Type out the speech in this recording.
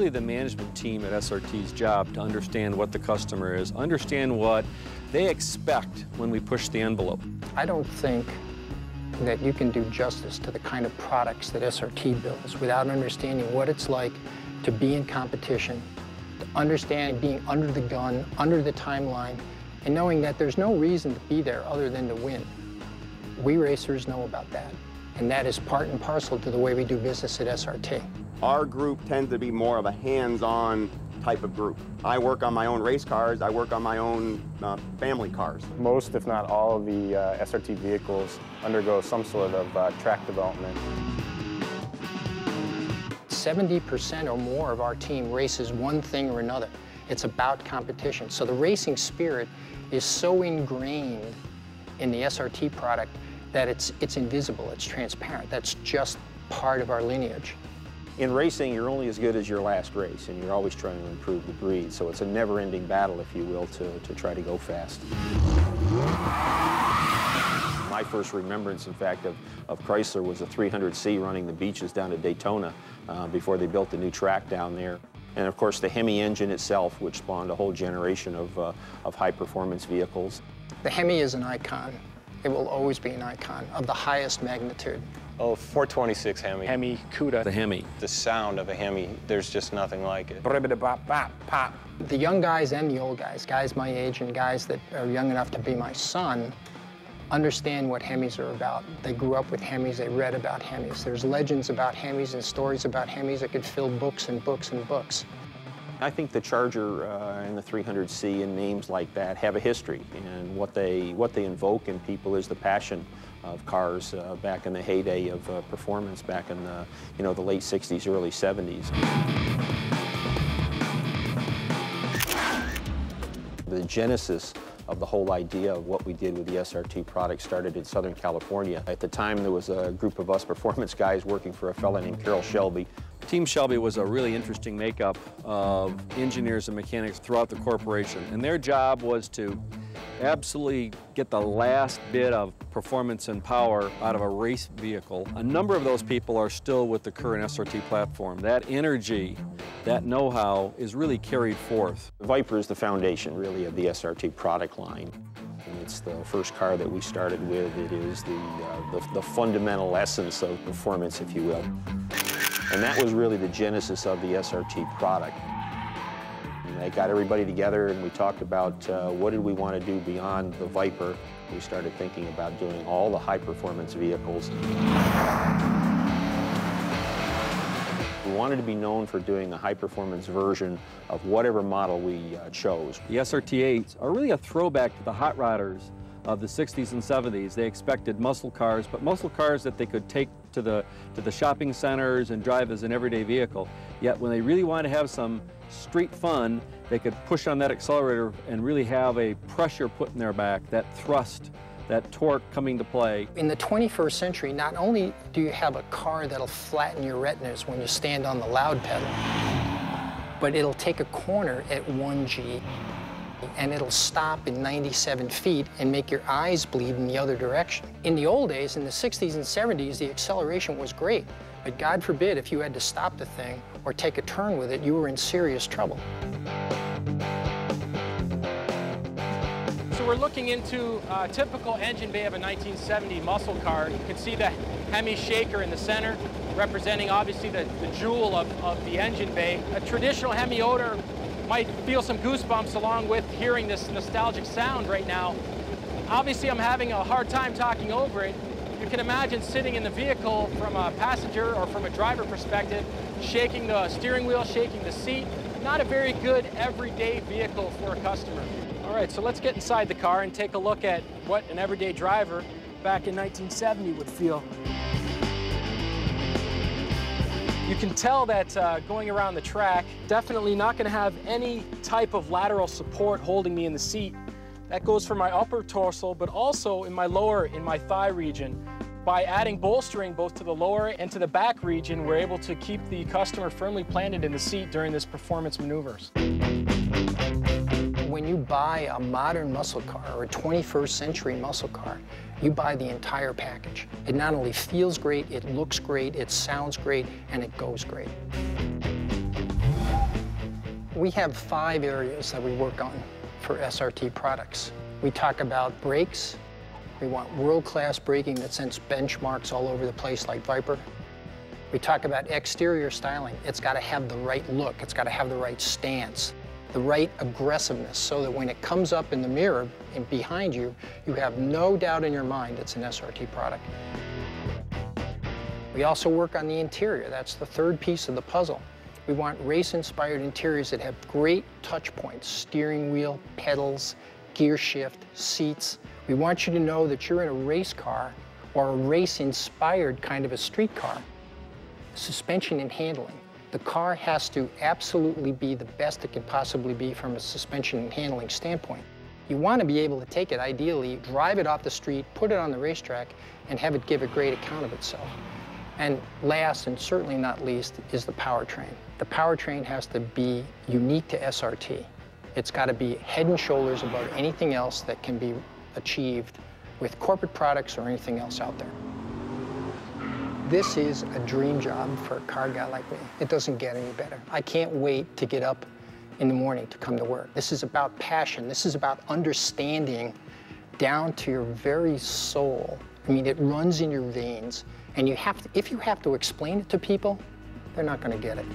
really the management team at SRT's job to understand what the customer is, understand what they expect when we push the envelope. I don't think that you can do justice to the kind of products that SRT builds without understanding what it's like to be in competition, to understand being under the gun, under the timeline, and knowing that there's no reason to be there other than to win. We racers know about that, and that is part and parcel to the way we do business at SRT. Our group tends to be more of a hands-on type of group. I work on my own race cars, I work on my own family cars. Most, if not all, of the SRT vehicles undergo some sort of track development. 70% or more of our team races one thing or another. It's about competition. So the racing spirit is so ingrained in the SRT product that it's invisible, it's transparent. That's just part of our lineage. In racing, you're only as good as your last race, and you're always trying to improve the breed. So it's a never-ending battle, if you will, to try to go fast. My first remembrance, in fact, of Chrysler was a 300C running the beaches down to Daytona before they built the new track down there. And of course, the Hemi engine itself, which spawned a whole generation of high-performance vehicles. The Hemi is an icon. It will always be an icon of the highest magnitude. Oh, 426 Hemi. Hemi, CUDA. The Hemi. The sound of a Hemi, there's just nothing like it. Pop. The young guys and the old guys, guys my age and guys that are young enough to be my son, understand what Hemis are about. They grew up with Hemis, they read about Hemis. There's legends about Hemis and stories about Hemis that could fill books and books and books. I think the Charger and the 300C and names like that have a history, and what they invoke in people is the passion of cars back in the heyday of performance, back in the the late 60s, early 70s. The genesis of the whole idea of what we did with the SRT product started in Southern California. At the time, there was a group of us performance guys working for a fellow named Carroll Shelby. Team Shelby was a really interesting makeup of engineers and mechanics throughout the corporation, and their job was to absolutely get the last bit of performance and power out of a race vehicle. A number of those people are still with the current SRT platform. That energy, that know-how is really carried forth. The Viper is the foundation, really, of the SRT product line. And it's the first car that we started with. It is the fundamental essence of performance, if you will. And that was really the genesis of the SRT product. And I got everybody together and we talked about what did we want to do beyond the Viper. We started thinking about doing all the high-performance vehicles. We wanted to be known for doing the high-performance version of whatever model we chose. The SRT8s are really a throwback to the hot rodders of the 60s and 70s. They expected muscle cars, but muscle cars that they could take to the shopping centers and drive as an everyday vehicle. Yet when they really wanted to have some street fun, they could push on that accelerator and really have a pressure put in their back, that thrust, that torque coming to play. In the 21st century, not only do you have a car that'll flatten your retinas when you stand on the loud pedal, but it'll take a corner at 1G and it'll stop in 97 feet and make your eyes bleed in the other direction. In the old days, in the 60s and 70s, the acceleration was great, but God forbid if you had to stop the thing or take a turn with it, you were in serious trouble. So we're looking into a typical engine bay of a 1970 muscle car. You can see the Hemi shaker in the center, representing obviously the jewel of the engine bay. A traditional Hemi owner might feel some goosebumps along with hearing this nostalgic sound right now. Obviously, I'm having a hard time talking over it. You can imagine sitting in the vehicle from a passenger or from a driver perspective, shaking the steering wheel, shaking the seat. Not a very good everyday vehicle for a customer. All right, so let's get inside the car and take a look at what an everyday driver back in 1970 would feel. You can tell that going around the track, definitely not going to have any type of lateral support holding me in the seat. That goes for my upper torso, but also in my lower, in my thigh region. By adding bolstering both to the lower and to the back region, we're able to keep the customer firmly planted in the seat during this performance maneuvers. When you buy a modern muscle car or a 21st century muscle car, you buy the entire package. It not only feels great, it looks great, it sounds great, and it goes great. We have 5 areas that we work on for SRT products. We talk about brakes. We want world-class braking that sends benchmarks all over the place like Viper. We talk about exterior styling. It's got to have the right look. It's got to have the right stance, the right aggressiveness, so that when it comes up in the mirror and behind you, you have no doubt in your mind it's an SRT product. We also work on the interior. That's the 3rd piece of the puzzle. We want race-inspired interiors that have great touch points, steering wheel, pedals, gear shift, seats. We want you to know that you're in a race car or a race-inspired kind of a street car. Suspension and handling. The car has to absolutely be the best it can possibly be from a suspension and handling standpoint. You want to be able to take it, ideally, drive it off the street, put it on the racetrack, and have it give a great account of itself. And last, and certainly not least, is the powertrain. The powertrain has to be unique to SRT. It's got to be head and shoulders above anything else that can be achieved with corporate products or anything else out there. This is a dream job for a car guy like me. It doesn't get any better. I can't wait to get up in the morning to come to work. This is about passion. This is about understanding down to your very soul. I mean, it runs in your veins. And if you have to explain it to people, they're not going to get it.